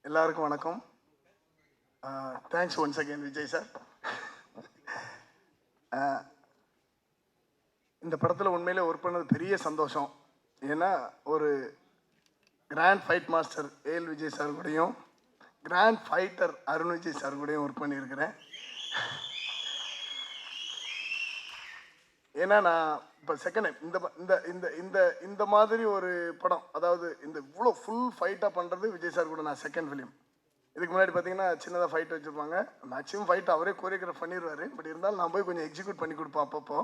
எல்லாருக்கும் வணக்கம். Thanks once again Vijay sir. இந்த படத்தில் உண்மையிலே ஒர்க் பண்ணது பெரிய சந்தோஷம். ஏன்னா ஒரு grand fight master AL Vijay sir கூடயும் grand fighter Arun Vijay sir கூடயும் ஒர்க் பண்ணியிருக்கிறேன். ஏன்னா நான் இப்போ செகண்ட் டைம் இந்த இந்த இந்த இந்த இந்த மாதிரி ஒரு படம், அதாவது இந்த இவ்வளோ ஃபுல் ஃபைட்டாக பண்ணுறது விஜய் சார் கூட நான் செகண்ட் ஃபிலிம். இதுக்கு முன்னாடி பார்த்தீங்கன்னா சின்னதாக ஃபைட் வச்சுருப்பாங்க, மேக்ஸிமம் ஃபைட் அவரே கோரியோகிராஃப் பண்ணிடுவார். பட் இருந்தாலும் நான் போய் கொஞ்சம் எக்ஸிக்யூட் பண்ணி கொடுப்பேன் அப்பப்போ.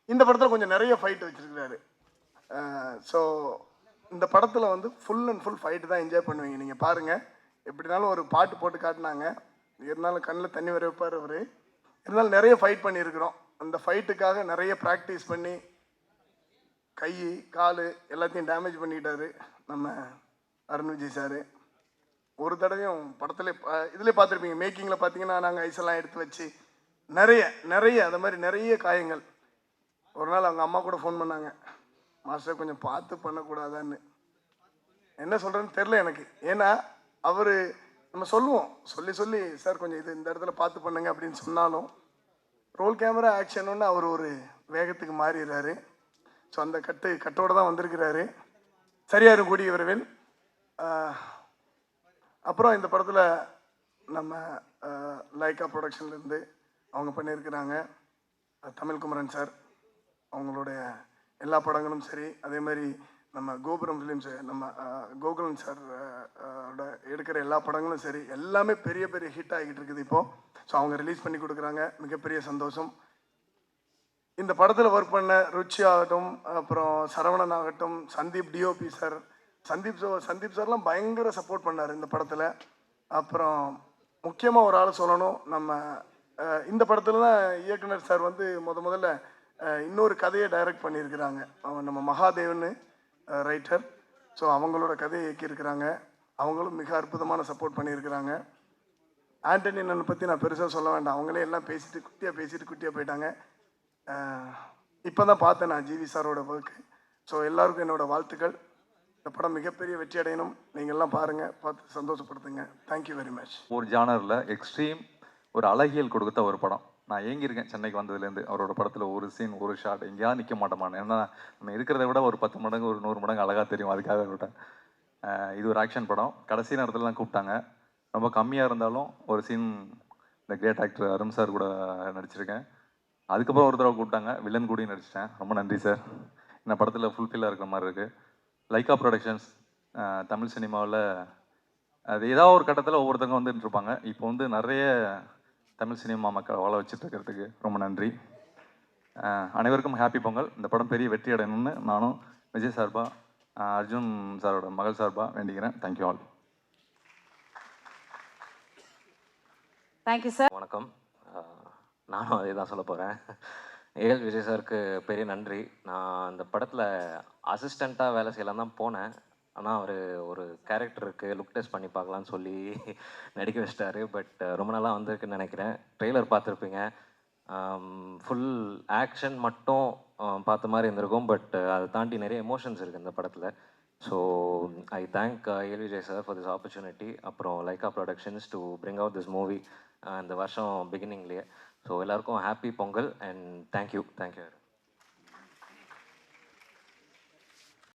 இந்த படத்தில் கொஞ்சம் நிறைய ஃபைட் வச்சுருக்கிறாரு. ஸோ இந்த படத்தில் வந்து ஃபுல் அண்ட் ஃபுல் ஃபைட்டு தான் என்ஜாய் பண்ணுவீங்க. நீங்கள் பாருங்கள், எப்படினாலும் ஒரு பாட்டு போட்டு காட்டினாங்க, இருந்தாலும் கண்ணில் தண்ணி வர வைப்பார் அவர். இருந்தாலும் நிறைய ஃபைட் பண்ணியிருக்கிறோம். அந்த ஃபைட்டுக்காக நிறைய ப்ராக்டிஸ் பண்ணி கை கால் எல்லாத்தையும் டேமேஜ் பண்ணிக்கிட்டாரு நம்ம அருண் விஜய் சார். ஒரு தடவையும் படத்தில் இதில் பார்த்துருப்பீங்க, மேக்கிங்கில் பார்த்தீங்கன்னா நாங்கள் ஐஸெல்லாம் எடுத்து வச்சு நிறைய அந்த மாதிரி நிறைய காயங்கள். ஒரு நாள் அவங்க அம்மா கூட ஃபோன் பண்ணாங்க, மாஸ்டர் கொஞ்சம் பார்த்து பண்ணக்கூடாதான்னு. என்ன சொல்கிறேன்னு தெரில எனக்கு. ஏன்னா அவர் நம்ம சொல்லுவோம், சொல்லி சார் கொஞ்சம் இது இந்த இடத்துல பார்த்து பண்ணுங்க அப்படின்னு சொன்னாலும் ரோல் கேமரா ஆக்ஷன்னு அவர் ஒரு வேகத்துக்கு மாறிடுறாரு. ஸோ அந்த கட்டோடு தான் வந்திருக்கிறாரு. சரியாக இருக்கும் கூடிய விரைவில். அப்புறம் இந்த படத்தில் நம்ம லைக்கா ப்ரொடக்ஷன்லேருந்து அவங்க பண்ணியிருக்கிறாங்க. தமிழ்குமரன் சார் அவங்களுடைய எல்லா படங்களும் சரி, அதே மாதிரி நம்ம கோபுரம் ஃபிலிம்ஸ் நம்ம கோகுலன் சார் எடுக்கிற எல்லா படங்களும் சரி, எல்லாமே பெரிய பெரிய ஹிட் ஆகிட்டு இருக்குது இப்போது. ஸோ அவங்க ரிலீஸ் பண்ணி கொடுக்குறாங்க, மிகப்பெரிய சந்தோஷம். இந்த படத்தில் ஒர்க் பண்ண ருச்சி ஆகட்டும், அப்புறம் சரவணன் ஆகட்டும், சந்தீப் டிஓபி சார், சந்தீப் சார்லாம் பயங்கர சப்போர்ட் பண்ணார் இந்த படத்தில். அப்புறம் முக்கியமாக ஒரு ஆள் சொல்லணும், நம்ம இந்த படத்தில் தான் இயக்குனர் சார் வந்து முதல்ல இன்னொரு கதையை டைரக்ட் பண்ணியிருக்கிறாங்க. நம்ம மகாதேவன் ரைட்டர். ஸோ அவங்களோட கதையை இயக்கியிருக்கிறாங்க. அவங்களும் மிக அற்புதமான சப்போர்ட் பண்ணியிருக்கிறாங்க. ஆண்டனி அண்ணனை பற்றி நான் பெருசாக சொல்ல வேண்டாம், அவங்களே எல்லாம் பேசிட்டு குட்டியாக போயிட்டாங்க. இப்போ தான் பார்த்தேன் நான் ஜிவி சாரோட ஒர்க்கு. ஸோ எல்லாருக்கும் என்னோடய வாழ்த்துக்கள். இந்த படம் மிகப்பெரிய வெற்றி அடையணும். நீங்கள் எல்லாம் பாருங்கள், பார்த்து சந்தோஷப்படுத்துங்க. Thank you very much. ஒரு ஜானரில் எக்ஸ்ட்ரீம் ஒரு அழகியல் கொடுத்த ஒரு படம். நான் ஏங்கியிருக்கேன் சென்னைக்கு வந்ததுலேருந்து. அவரோட படத்தில் ஒரு சீன் ஒரு ஷாட் எங்கேயாவது நிற்க மாட்டோமான்னு. ஏன்னா நம்ம இருக்கிறத விட ஒரு 10 மடங்கு ஒரு 100 மடங்கு அழகாக தெரியும், அதுக்காக விட்டேன். இது ஒரு ஆக்ஷன் படம். கடைசி நேரத்துலலாம் கூப்பிட்டாங்க, ரொம்ப கம்மியாக இருந்தாலும் ஒரு சீன் இந்த கிரேட் ஆக்டர் அருண் சார் கூட நடிச்சிருக்கேன். அதுக்கப்புறம் ஒரு தடவை கூப்பிட்டாங்க, வில்லன் கூடயும் நடிச்சிட்டேன். ரொம்ப நன்றி சார். இந்த படத்தில் ஃபுல்ஃபில்லாக இருக்கிற மாதிரி இருக்குது. லைக்கா ப்ரொடக்ஷன்ஸ் தமிழ் சினிமாவில் அது ஏதாவது ஒரு கட்டத்தில் ஒவ்வொருத்தவங்க வந்துட்டு இருப்பாங்க. இப்போ வந்து நிறைய தமிழ் சினிமா மக்கள் வாழ வச்சுட்டு இருக்கிறதுக்கு ரொம்ப நன்றி. அனைவருக்கும் ஹாப்பி பொங்கல். இந்த படம் பெரிய வெற்றி அடையணும்னு நானும் விஜய் சார்பா, அர்ஜுன் சாரோட மகள் சார்பா வேண்டிக்கிறேன். Thank you all. Thank you sir. வணக்கம். நானும் அதே தான் சொல்ல போகிறேன். ஏஎல் விஜய் சாருக்கு பெரிய நன்றி. நான் இந்த படத்தில் அசிஸ்டண்ட்டாக வேலை செய்யலாம் தான் போனேன். ஆனால் அவர் ஒரு கேரக்டருக்கு லுக் டெஸ்ட் பண்ணி பார்க்கலான்னு சொல்லி நடிக்க வச்சிட்டாரு. பட் ரொம்ப நாளாக வந்திருக்குன்னு நினைக்கிறேன். ட்ரெய்லர் பார்த்துருப்பீங்க. ஃபுல் ஆக்ஷன் மட்டும் பார்த்த மாதிரி இருந்திருக்கும். பட் அதை தாண்டி நிறைய எமோஷன்ஸ் இருக்குது இந்த படத்தில். So I thank AL Vijay sir for this opportunity. அப்புறம் Lyca productions to bring out this movie இந்த வருஷம் பிகினிங்லேயே. ஸோ எல்லாருக்கும் ஹாப்பி பொங்கல் அண்ட் தேங்க்யூ.